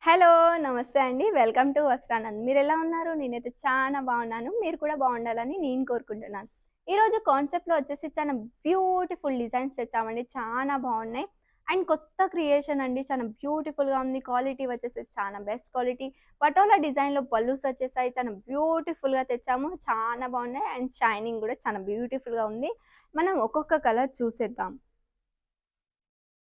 Hello! నమస్తే అండి. Welcome to Vastranand. మీరెలా ఉన్నారు? నేనైతే చాలా బాగున్నాను. మీరు కూడా బాగుండాలని నేను కోరుకుంటున్నాను. ఈరోజు కాన్సెప్ట్‌లో వచ్చేసి చాలా బ్యూటిఫుల్ డిజైన్స్ తెచ్చామండి. చాలా బాగున్నాయి. అండ్ కొత్త క్రియేషన్ అండి. చాలా బ్యూటిఫుల్‌గా ఉంది. క్వాలిటీ వచ్చేసి చాలా బెస్ట్ క్వాలిటీ. పటోలా డిజైన్‌లో పల్లూస్ వచ్చేసాయి. చాలా బ్యూటిఫుల్‌గా తెచ్చాము. చాలా బాగున్నాయి. అండ్ షైనింగ్ కూడా చాలా బ్యూటిఫుల్‌గా ఉంది. మనం ఒక్కొక్క కలర్ చూసేద్దాం.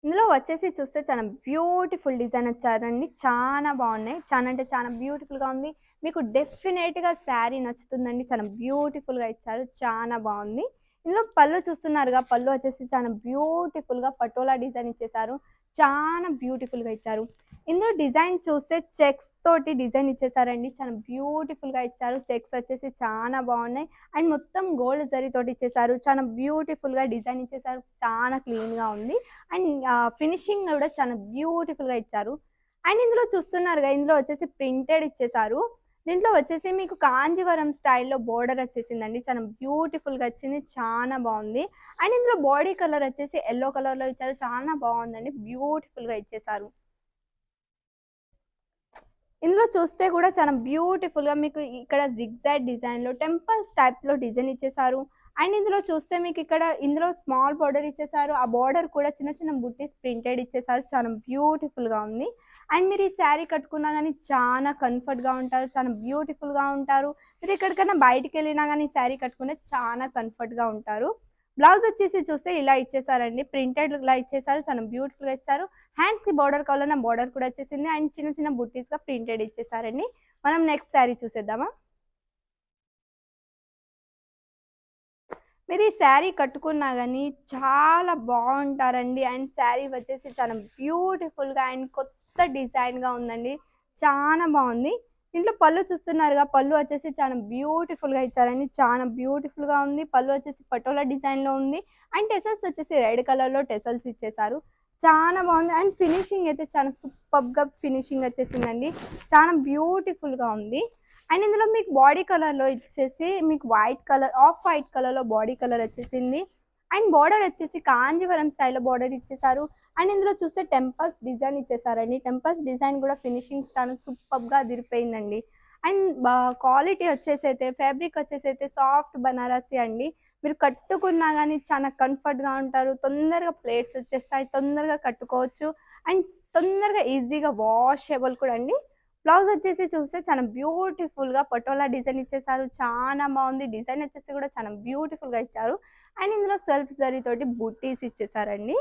ఇందులో వచ్చేసి చూస్తే చాలా బ్యూటిఫుల్ డిజైన్ వచ్చారండి. చాలా బాగున్నాయి. చాలా అంటే చాలా బ్యూటిఫుల్‌గా ఉంది. మీకు డెఫినెట్‌గా శారీ నచ్చుతుందండి. చాలా బ్యూటిఫుల్‌గా ఇచ్చారు. చాలా బాగుంది. ఇందులో పళ్ళు చూస్తున్నారుగా, పళ్ళు వచ్చేసి చాలా బ్యూటిఫుల్‌గా పటోలా డిజైన్ ఇచ్చేసారు. చాలా బ్యూటిఫుల్‌గా ఇచ్చారు. ఇందులో డిజైన్ చూస్తే చెక్స్ తోటి డిజైన్ ఇచ్చేసారండి. చాలా బ్యూటిఫుల్‌గా ఇచ్చారు. చెక్స్ వచ్చేసి చాలా బాగున్నాయి. అండ్ మొత్తం గోల్డ్ జరీ తోటి ఇచ్చేసారు. చాలా బ్యూటిఫుల్‌గా డిజైన్ ఇచ్చేసారు. చాలా క్లీన్‌గా ఉంది. అండ్ ఫినిషింగ్ కూడా చాలా బ్యూటిఫుల్‌గా ఇచ్చారు. అండ్ ఇందులో చూస్తున్నారుగా, ఇందులో వచ్చేసి ప్రింటెడ్ ఇచ్చేసారు. దీంట్లో వచ్చేసి మీకు కాంజీవరం స్టైల్‌లో బోర్డర్ వచ్చేసిందండి. చాలా బ్యూటిఫుల్‌గా వచ్చింది. చాలా బాగుంది. అండ్ ఇందులో బాడీ కలర్ వచ్చేసి యెల్లో కలర్‌లో ఇచ్చారు. చాలా బాగుందండి. బ్యూటిఫుల్‌గా ఇచ్చేసారు. ఇందులో చూస్తే కూడా చాలా బ్యూటిఫుల్‌గా మీకు ఇక్కడ జిగ్‌జాగ్ డిజైన్‌లో టెంపుల్స్ టైప్‌లో డిజైన్ ఇచ్చేసారు. అండ్ ఇందులో చూస్తే మీకు ఇక్కడ ఇందులో స్మాల్ బోర్డర్ ఇచ్చేసారు. ఆ బోర్డర్ కూడా చిన్న చిన్న బుట్టీస్ ప్రింటెడ్ ఇచ్చేసారు. చాలా బ్యూటిఫుల్‌గా ఉంది. అండ్ మీరు ఈ శారీ కట్టుకున్నా గానీ చాలా కంఫర్ట్‌గా ఉంటారు. చాలా బ్యూటిఫుల్‌గా ఉంటారు. మీరు ఎక్కడికైనా బయటికెళ్ళినా గానీ ఈ శారీ కట్టుకుంటే చాలా కంఫర్ట్‌గా ఉంటారు. బ్లౌజ్ వచ్చేసి చూస్తే ఇలా ఇచ్చేసారండి. ప్రింటెడ్ ఇలా ఇచ్చేసారు. చాలా బ్యూటిఫుల్‌గా ఇచ్చారు. హ్యాండ్స్‌కి బార్డర్ కావాలన్నా బార్డర్ కూడా వచ్చేసింది. అండ్ చిన్న చిన్న బుట్టీస్‌గా ప్రింటెడ్ ఇచ్చేసారండి. మనం నెక్స్ట్ శారీ చూసేద్దామా? మీరు ఈ శారీ కట్టుకున్నా గానీ చాలా బావుంటారండి. అండ్ శారీ వచ్చేసి చాలా బ్యూటిఫుల్‌గా అండ్ కొత్త డిజైన్‌గా ఉందండి. చానా బావుంది. దీంట్లో పళ్ళు చూస్తున్నారుగా, పళ్ళు వచ్చేసి చాలా బ్యూటిఫుల్‌గా ఇచ్చారండి. చాలా బ్యూటిఫుల్‌గా ఉంది. పళ్ళు వచ్చేసి పటోలా డిజైన్‌లో ఉంది. అండ్ టెసల్స్ వచ్చేసి రెడ్ కలర్‌లో టెసల్స్ ఇచ్చేసారు. చాలా బావుంది. అండ్ ఫినిషింగ్ అయితే చాలా సూపర్బ్‌గా ఫినిషింగ్ వచ్చేసిందండి. చాలా బ్యూటిఫుల్‌గా ఉంది. అండ్ ఇందులో మీకు బాడీ కలర్‌లో ఇచ్చేసి మీకు వైట్ కలర్, ఆఫ్ వైట్ కలర్‌లో బాడీ కలర్ వచ్చేసింది. అండ్ బార్డర్ వచ్చేసి కాంజీవరం స్టైల్‌లో బార్డర్ ఇచ్చేసారు. అండ్ ఇందులో చూస్తే టెంపుల్స్ డిజైన్ ఇచ్చేసారండి. టెంపుల్స్ డిజైన్ కూడా ఫినిషింగ్ చాలా సూపర్బ్‌గా అదిరిపోయిందండి. అండ్ క్వాలిటీ వచ్చేసైతే ఫ్యాబ్రిక్ వచ్చేసైతే సాఫ్ట్ బనారసి అండి. మీరు కట్టుకున్నా గానీ చాలా కంఫర్ట్‌గా ఉంటారు. తొందరగా ప్లేట్స్ వచ్చేస్తాయి. తొందరగా కట్టుకోవచ్చు. అండ్ తొందరగా ఈజీగా వాషబుల్ కూడా అండి. బ్లౌజ్ వచ్చేసి చూస్తే చాలా బ్యూటిఫుల్‌గా పటోలా డిజైన్ ఇచ్చేసారు. చానా బావుంది. డిజైన్ వచ్చేసి కూడా చాలా బ్యూటిఫుల్‌గా ఇచ్చారు. అండ్ ఇందులో సెల్ఫ్ జరీ తోటి బుట్టీస్ ఇచ్చేసారండి.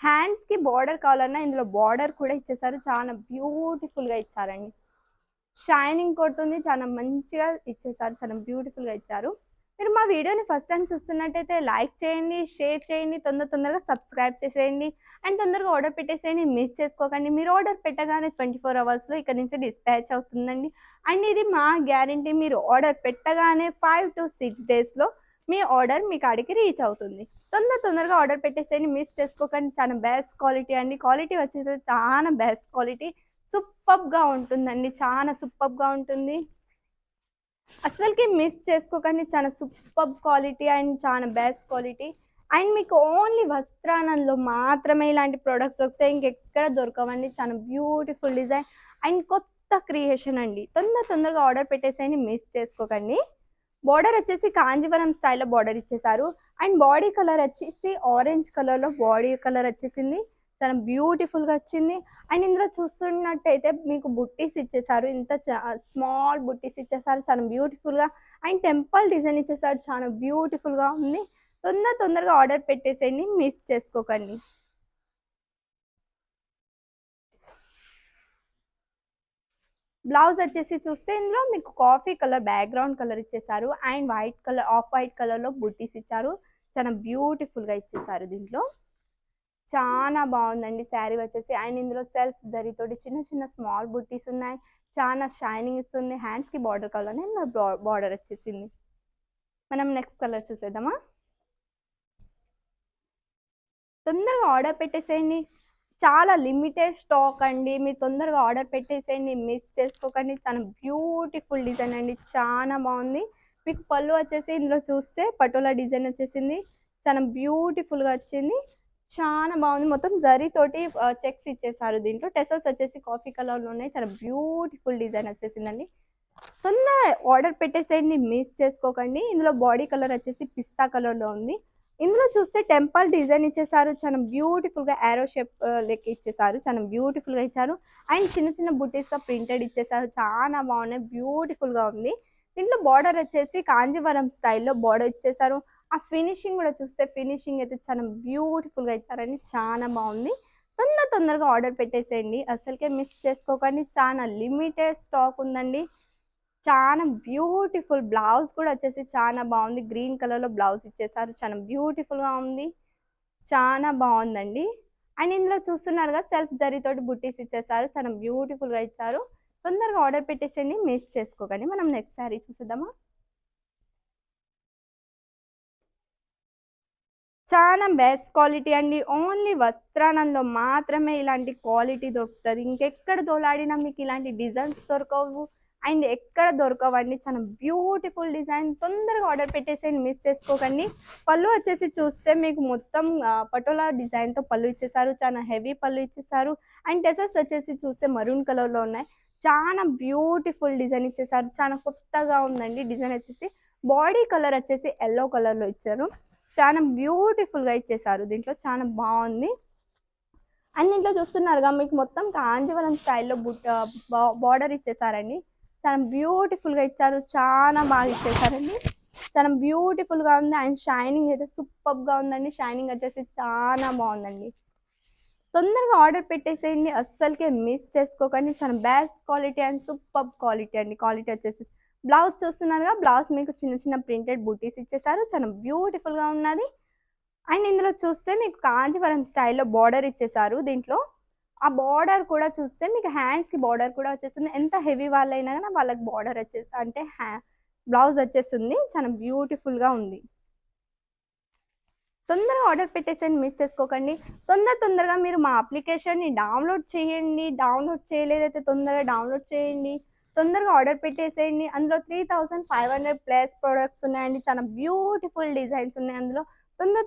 హ్యాండ్స్‌కి బార్డర్ కావాలన్నా ఇందులో బార్డర్ కూడా ఇచ్చేసారు. చాలా బ్యూటిఫుల్‌గా ఇచ్చారండి. షైనింగ్ కొడుతుంది. చాలా మంచిగా ఇచ్చేసారు. చాలా బ్యూటిఫుల్‌గా ఇచ్చారు. మీరు మా వీడియోని ఫస్ట్ టైమ్ చూస్తున్నట్టయితే లైక్ చేయండి, షేర్ చేయండి, తొందరగా సబ్స్క్రైబ్ చేసేయండి. అండ్ తొందరగా ఆర్డర్ పెట్టేసేయండి. మిస్ చేసుకోకండి. మీరు ఆర్డర్ పెట్టగానే 24 అవర్స్‌లో ఇక్కడ నుంచి డిస్పాచ్ అవుతుందండి. అండ్ ఇది మా గ్యారంటీ. మీరు ఆర్డర్ పెట్టగానే 5-6 డేస్‌లో మీ ఆర్డర్ మీ కాడికి రీచ్ అవుతుంది. తొందరగా ఆర్డర్ పెట్టేసేయండి. మిస్ చేసుకోకండి. చాలా బెస్ట్ క్వాలిటీ అండి. క్వాలిటీ వచ్చేసి చాలా బెస్ట్ క్వాలిటీ. సూపర్బ్‌గా ఉంటుందండి. చాలా సూపర్బ్‌గా ఉంటుంది. అస్సలకి మిస్ చేసుకోకండి. చాలా సూపర్బ్ క్వాలిటీ అండ్ చాలా బెస్ట్ క్వాలిటీ. అండ్ మీకు ఓన్లీ వస్త్రానంలో మాత్రమే ఇలాంటి ప్రొడక్ట్స్ దొరుకుతాయి. ఇంకెక్కడ దొరకవండి. చాలా బ్యూటిఫుల్ డిజైన్ అండ్ కొత్త క్రియేషన్ అండి. తొందరగా ఆర్డర్ పెట్టేసేయండి. మిస్ చేసుకోకండి. బోర్డర్ వచ్చేసి కాంజీవరం స్టైల్‌లో బోర్డర్ ఇచ్చేసారు. అండ్ బాడీ కలర్ వచ్చేసి ఆరెంజ్ కలర్‌లో బాడీ కలర్ వచ్చేసింది. చాలా బ్యూటిఫుల్‌గా వచ్చింది. అండ్ ఇందులో చూస్తున్నట్టయితే మీకు బుట్టీస్ ఇచ్చేసారు. ఇంత స్మాల్ బుట్టీస్ ఇచ్చేసారు. చాలా బ్యూటిఫుల్‌గా అండ్ టెంపుల్ డిజైన్ ఇచ్చేసారు. చాలా బ్యూటిఫుల్‌గా ఉంది. తొందరగా ఆర్డర్ పెట్టేసేయండి. మిస్ చేసుకోకండి. బ్లౌజ్ వచ్చేసి చూస్తే ఇందులో మీకు కాఫీ కలర్ బ్యాక్‌గ్రౌండ్ కలర్ ఇచ్చేసారు. And white colour, off white కలర్‌లో బుట్టీస్ ఇచ్చారు. చాలా బ్యూటిఫుల్‌గా ఇచ్చేసారు దీంట్లో. చానా బావుందండి శారీ వచ్చేసి. అండ్ ఇందులో సెల్ఫ్ జరీతోటి చిన్న చిన్న స్మాల్ బుట్టీస్ ఉన్నాయి. చానా షైనింగ్ ఇస్తుంది. హ్యాండ్స్‌కి బార్డర్ కావాలని బార్డర్ వచ్చేసింది. మనం నెక్స్ట్ కలర్ చూసేద్దామా? తొందరగా ఆర్డర్ పెట్టేసేయండి. చాలా లిమిటెడ్ స్టాక్ అండి. మీరు తొందరగా ఆర్డర్ పెట్టేసేయండి. మిస్ చేసుకోకండి. చాలా బ్యూటిఫుల్ డిజైన్ అండి. చానా బావుంది. మీకు పళ్ళు వచ్చేసి ఇందులో చూస్తే పటోలా డిజైన్ వచ్చేసింది. చాలా బ్యూటిఫుల్‌గా వచ్చింది. చాలా బాగుంది. మొత్తం జరీ తోటి చెక్స్ ఇచ్చేసారు దీంట్లో. టెసల్స్ వచ్చేసి కాఫీ కలర్‌లో ఉన్నాయి. చాలా బ్యూటిఫుల్ డిజైన్ వచ్చేసిందండి. తొందరగా ఆర్డర్ పెట్టేసేయండి. మిస్ చేసుకోకండి. ఇందులో బాడీ కలర్ వచ్చేసి పిస్తా కలర్‌లో ఉంది. ఇందులో చూస్తే టెంపుల్ డిజైన్ ఇచ్చేసారు. చాలా బ్యూటిఫుల్‌గా యారో షేప్ లెక్క ఇచ్చేసారు. చాలా బ్యూటిఫుల్‌గా ఇచ్చారు. అండ్ చిన్న చిన్న బుట్టీస్‌గా ప్రింటెడ్ ఇచ్చేసారు. చాలా బాగున్నాయి. బ్యూటిఫుల్‌గా ఉంది. దీంట్లో బార్డర్ వచ్చేసి కాంజీవరం స్టైల్‌లో బార్డర్ ఇచ్చేసారు. ఆ ఫినిషింగ్ కూడా చూస్తే ఫినిషింగ్ అయితే చాలా బ్యూటిఫుల్‌గా ఇచ్చారండి. చాలా బాగుంది. తొందరగా ఆర్డర్ పెట్టేసేయండి. అసలుకే మిస్ చేసుకోకండి. చాలా లిమిటెడ్ స్టాక్ ఉందండి. చాలా బ్యూటిఫుల్ బ్లౌజ్ కూడా వచ్చేసి చాలా బాగుంది. గ్రీన్ కలర్‌లో బ్లౌజ్ ఇచ్చేసారు. చాలా బ్యూటిఫుల్‌గా ఉంది. చాలా బాగుందండి. అండ్ ఇందులో చూస్తున్నారుగా సెల్ఫ్ జరీతోటి బుట్టీస్ ఇచ్చేసారు. చాలా బ్యూటిఫుల్‌గా ఇచ్చారు. తొందరగా ఆర్డర్ పెట్టేసేయండి. మిస్ చేసుకోకండి. మనం నెక్స్ట్ శారీ చూసేద్దామా? చాలా బెస్ట్ క్వాలిటీ అండి. ఓన్లీ వస్త్రానంలో మాత్రమే ఇలాంటి క్వాలిటీ దొరుకుతది. ఇంకెక్కడ దోలాడినా మీకు ఇలాంటి డిజైన్స్ దొరకవు. అండ్ ఎక్కడ దొరకవండి. చాలా బ్యూటిఫుల్ డిజైన్. తొందరగా ఆర్డర్ పెట్టేసేయండి. మిస్ చేసుకోకండి. పళ్ళు వచ్చేసి చూస్తే మీకు మొత్తం పటోలా డిజైన్‌తో పళ్ళు ఇచ్చేసారు. చాలా హెవీ పళ్ళు ఇచ్చేసారు. అండ్ టెసల్స్ వచ్చేసి చూస్తే మరూన్ కలర్‌లో ఉన్నాయి. చాలా బ్యూటిఫుల్ డిజైన్ ఇచ్చేసారు. చాలా కొత్తగా ఉందండి డిజైన్ వచ్చేసి. బాడీ కలర్ వచ్చేసి యెల్లో కలర్‌లో ఇచ్చారు. చాలా బ్యూటిఫుల్‌గా ఇచ్చేసారు. దీంట్లో చాలా బాగుంది. అండ్ దీంట్లో చూస్తున్నారుగా మీకు మొత్తం కాంజీవరం స్టైల్‌లో బార్డర్ ఇచ్చేసారండి. చాలా బ్యూటిఫుల్‌గా ఇచ్చారు. చాలా బాగా ఇచ్చేసారండి. చాలా బ్యూటిఫుల్‌గా ఉంది. అండ్ షైనింగ్ అయితే సూపర్‌గా ఉందండి. షైనింగ్ వచ్చేసి చాలా బాగుందండి. తొందరగా ఆర్డర్ పెట్టేసేయండి. అస్సలకే మిస్ చేసుకోకండి. చాలా best quality and super quality అండి. క్వాలిటీ వచ్చేసి బ్లౌజ్ చూస్తున్నారుగా, బ్లౌజ్ మీకు చిన్న చిన్న ప్రింటెడ్ బూటీస్ ఇచ్చేసారు. చాలా బ్యూటిఫుల్‌గా ఉన్నది. అండ్ ఇందులో చూస్తే మీకు కాంజీవరం స్టైల్‌లో బార్డర్ ఇచ్చేసారు దీంట్లో. ఆ బార్డర్ కూడా చూస్తే మీకు హ్యాండ్స్‌కి బార్డర్ కూడా వచ్చేస్తుంది. ఎంత హెవీ వాళ్ళైనా గాని వాళ్ళకి బార్డర్ అంటే బ్లౌజ్ వచ్చేస్తుంది. చాలా బ్యూటిఫుల్‌గా ఉంది. తొందరగా ఆర్డర్ పెట్టేసేయండి. మిస్ చేసుకోకండి. తొందరగా మీరు మా అప్లికేషన్‌ని డౌన్లోడ్ చేయండి. డౌన్లోడ్ చేయలేదైతే తొందరగా డౌన్లోడ్ చేయండి. తొందరగా ఆర్డర్ పెట్టేసేయండి. అందులో 3500 ప్లస్ ప్రొడక్ట్స్ ఉన్నాయండి. చాలా బ్యూటిఫుల్ డిజైన్స్ ఉన్నాయి అందులో.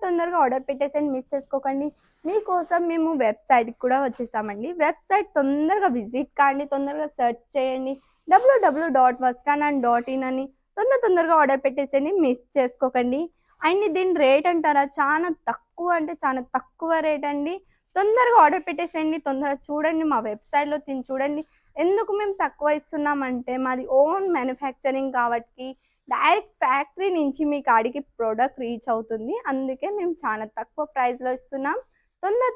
తొందరగా ఆర్డర్ పెట్టేసేయండి. మిస్ చేసుకోకండి. మీకోసం మేము వెబ్‌సైట్‌కి కూడా వచ్చేసామండి. వెబ్‌సైట్ తొందరగా విజిట్ కాండి. తొందరగా సెర్చ్ చేయండి. www.vastranan.in అని తొందరగా ఆర్డర్ పెట్టేసేయండి. మిస్ చేసుకోకండి. అండ్ దీని రేట్ అంటారా, చాలా తక్కువ అంటే చాలా తక్కువ రేట్ అండి. తొందరగా ఆర్డర్ పెట్టేసేయండి. తొందరగా చూడండి, మా వెబ్సైట్‌లో చూడండి. ఎందుకు మేము తక్కువ ఇస్తున్నామంటే మాది ఓన్ మ్యానుఫ్యాక్చరింగ్ కాబట్టి డైరెక్ట్ ఫ్యాక్టరీ నుంచి మీ కాడికి ప్రొడక్ట్ రీచ్ అవుతుంది. అందుకే మేము చాలా తక్కువ ప్రైస్‌లో ఇస్తున్నాం.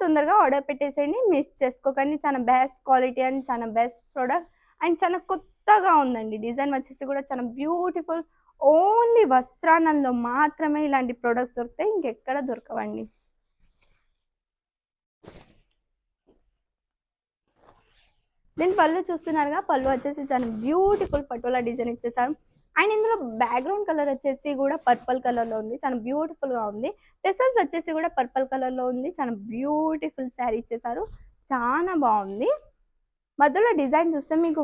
తొందరగా ఆర్డర్ పెట్టేసేయండి. మిస్ చేసుకోకండి. చాలా బెస్ట్ క్వాలిటీ అండ్ చాలా బెస్ట్ ప్రొడక్ట్ అండ్ చాలా కొత్తగా ఉందండి. డిజైన్ వచ్చేసి కూడా చాలా బ్యూటిఫుల్. ఓన్లీ వస్త్రానంలో మాత్రమే ఇలాంటి ప్రొడక్ట్స్ దొరుకుతాయి. ఇంకెక్కడ దొరకవండి. దీని పళ్ళు చూస్తున్నారుగా, పళ్ళు వచ్చేసి చాలా బ్యూటిఫుల్ పటోలా డిజైన్ ఇచ్చేసారు. అండ్ ఇందులో బ్యాక్గ్రౌండ్ కలర్ వచ్చేసి కూడా పర్పుల్ కలర్‌లో ఉంది. చాలా బ్యూటిఫుల్‌గా ఉంది. టెసల్స్ వచ్చేసి కూడా పర్పుల్ కలర్‌లో ఉంది. చాలా బ్యూటిఫుల్ శారీ ఇచ్చేసారు. చాలా బాగుంది. మధ్యలో డిజైన్ చూస్తే మీకు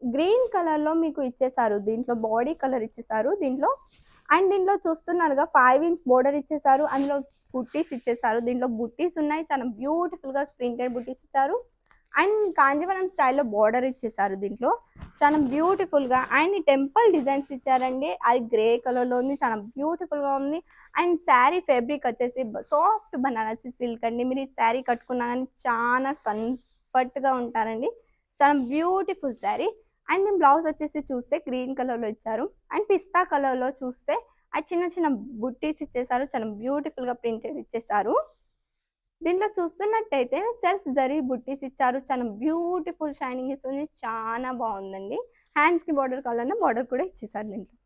గ్రీన్ కలర్‌లో మీకు ఇచ్చేసారు. దీంట్లో బాడీ కలర్ ఇచ్చేసారు దీంట్లో. అండ్ దీంట్లో చూస్తున్నారుగా 5 ఇంచ్ బోర్డర్ ఇచ్చేసారు. అందులో బుట్టీస్ ఇచ్చేసారు. దీంట్లో బుట్టీస్ ఉన్నాయి. చాలా బ్యూటిఫుల్‌గా ప్రింటెడ్ బుట్టీస్ ఇచ్చారు. అండ్ కాంజీవరం స్టైల్‌లో బోర్డర్ ఇచ్చేసారు దీంట్లో. చాలా బ్యూటిఫుల్‌గా అండ్ టెంపుల్ డిజైన్స్ ఇచ్చారండి. అది గ్రే కలర్‌లో ఉంది. చాలా బ్యూటిఫుల్‌గా ఉంది. అండ్ శారీ ఫ్యాబ్రిక్ వచ్చేసి సాఫ్ట్ బనారసి సిల్క్ అండి. మీరు ఈ శారీ కట్టుకున్నా కానీ చాలా కంఫర్ట్‌గా ఉంటారండి. చాలా బ్యూటిఫుల్ శారీ. అండ్ దీని బ్లౌజ్ వచ్చేసి చూస్తే గ్రీన్ కలర్‌లో ఇచ్చారు. అండ్ పిస్తా కలర్‌లో చూస్తే ఆ చిన్న చిన్న బుట్టీస్ ఇచ్చేసారు. చాలా బ్యూటిఫుల్‌గా ప్రింటెడ్ ఇచ్చేసారు. దీంట్లో చూస్తున్నట్టయితే సెల్ఫ్ జరీ బుట్టీస్ ఇచ్చారు. చాలా బ్యూటిఫుల్ షైనింగ్ ఇస్తుంది. చాలా బాగుందండి. హ్యాండ్స్‌కి బార్డర్ కావాలన్నా బార్డర్ కూడా ఇచ్చేసారు దీంట్లో.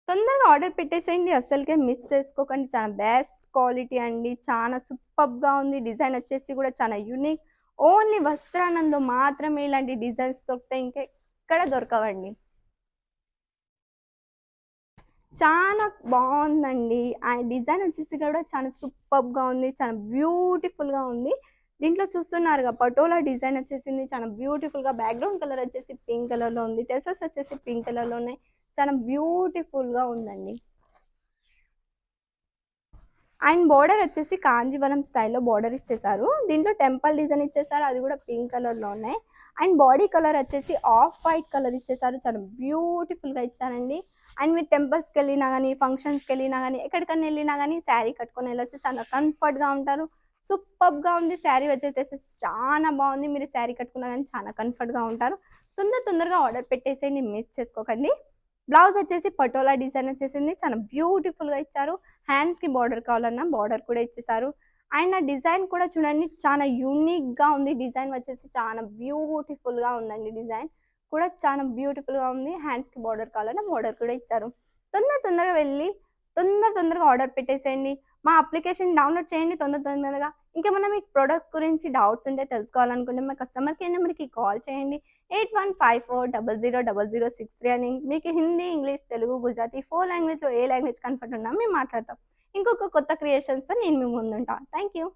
తొందరగా ఆర్డర్ పెట్టేసేయండి. అస్సలకే మిస్ చేసుకోకండి. చాలా బెస్ట్ క్వాలిటీ అండి. చాలా సూపర్బ్‌గా ఉంది. డిజైన్ వచ్చేసి కూడా చాలా యూనిక్. ఓన్లీ వస్త్రానంలో మాత్రమే ఇలాంటి డిజైన్స్ దొరుకుతాయి. ఇంకెక్కడ దొరకవండి. చాలా బాగుందండి. ఆ డిజైన్ వచ్చేసి కూడా చాలా సూపర్బ్‌గా ఉంది. చాలా బ్యూటిఫుల్‌గా ఉంది. దీంట్లో చూస్తున్నారుగా పటోలా డిజైన్ వచ్చేసింది. చాలా బ్యూటిఫుల్‌గా బ్యాక్‌గ్రౌండ్ కలర్ వచ్చేసి పింక్ కలర్‌లో ఉంది. టెసెస్ వచ్చేసి పింక్ కలర్‌లో ఉన్నాయి. చాలా బ్యూటిఫుల్‌గా ఉందండి. అండ్ బోర్డర్ వచ్చేసి కాంజీవరం స్టైల్లో బోర్డర్ ఇచ్చేసారు. దీంట్లో టెంపుల్ డిజైన్ ఇచ్చేసారు, అది కూడా పింక్ కలర్లో ఉన్నాయి. అండ్ బాడీ కలర్ వచ్చేసి ఆఫ్ వైట్ కలర్ ఇచ్చేసారు, చాలా బ్యూటిఫుల్గా ఇచ్చారండి. అండ్ మీరు టెంపుల్స్కి వెళ్ళినా కానీ, ఫంక్షన్స్కి వెళ్ళినా కానీ, ఎక్కడికైనా వెళ్ళినా కానీ శారీ కట్టుకొని వెళ్ళొచ్చు, చాలా కంఫర్ట్గా ఉంటారు. సూపర్గా ఉంది శారీ వచ్చేసి, చాలా బాగుంది. మీరు శారీ కట్టుకున్నా కానీ చాలా కంఫర్ట్గా ఉంటారు. తొందరగా ఆర్డర్ పెట్టేసేయండి, మిస్ చేసుకోకండి. బ్లౌజ్ వచ్చేసి పటోలా డిజైన్ వచ్చేసింది, చాలా బ్యూటిఫుల్గా ఇచ్చారు. హ్యాండ్స్కి బార్డర్ కావాలన్నా బార్డర్ కూడా ఇచ్చేసారు. అండ్ ఆ డిజైన్ కూడా చూడండి, చాలా యూనిక్గా ఉంది. డిజైన్ వచ్చేసి చాలా బ్యూటిఫుల్గా ఉందండి. డిజైన్ కూడా చాలా బ్యూటిఫుల్గా ఉంది. హ్యాండ్స్కి బార్డర్ కావాలన్నా బార్డర్ కూడా ఇచ్చారు. తొందరగా వెళ్ళి తొందరగా ఆర్డర్ పెట్టేసేయండి. మా అప్లికేషన్ డౌన్లోడ్ చేయండి తొందరగా. ఇంకేమన్నా మీకు ప్రోడక్ట్ గురించి డౌట్స్ ఉంటే తెలుసుకోవాలనుకుంటే మా కస్టమర్ కేర్ నెంబర్కి కాల్ చేయండి. 8154000063 అని. మీకు హిందీ, ఇంగ్లీష్, తెలుగు, గుజరాతీ 4 లాంగ్వేజ్లో ఏ లాంగ్వేజ్ కంఫర్ట్ ఉన్నా మేము మాట్లాడతాం. ఇంకొక కొత్త క్రియేషన్స్తో నేను మీ ముందుంటాను. Thank you.